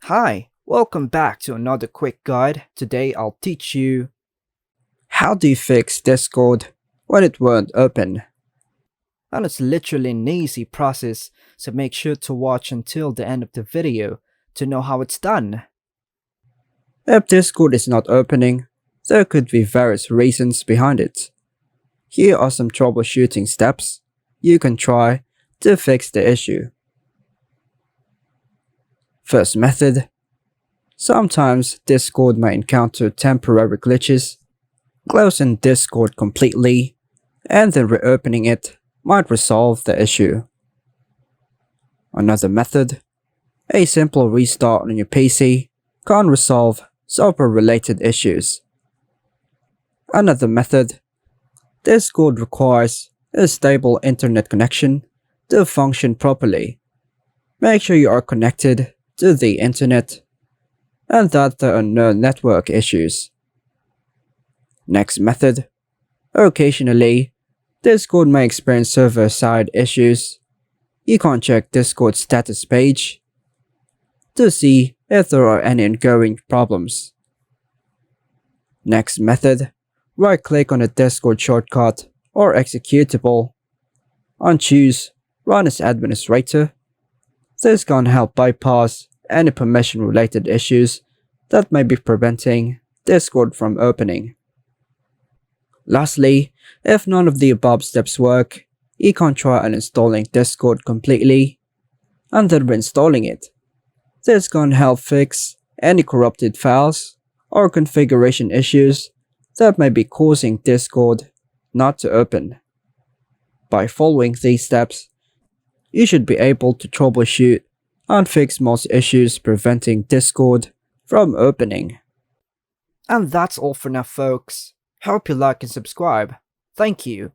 Hi, welcome back to another quick guide. Today I'll teach you how do you fix Discord when it won't open. And it's literally an easy process, so make sure to watch until the end of the video to know how it's done. If Discord is not opening, there could be various reasons behind it. Here are some troubleshooting steps you can try to fix the issue. First method. Sometimes Discord may encounter temporary glitches. Closing Discord completely and then reopening it might resolve the issue. Another method. A simple restart on your PC can resolve server-related issues. Another method. Discord requires a stable internet connection to function properly. Make sure you are connected to the internet and that there are no network issues. Next method. Occasionally, Discord may experience server-side issues. You can check Discord's status page to see if there are any ongoing problems. Next method. Right-click on a Discord shortcut or executable and choose Run as Administrator. This can help bypass any permission-related issues that may be preventing Discord from opening. Lastly, if none of the above steps work, you can try uninstalling Discord completely and then reinstalling it. This can help fix any corrupted files or configuration issues that may be causing Discord not to open. By following these steps, you should be able to troubleshoot and fix most issues preventing Discord from opening. And that's all for now, folks. Hope you like and subscribe. Thank you.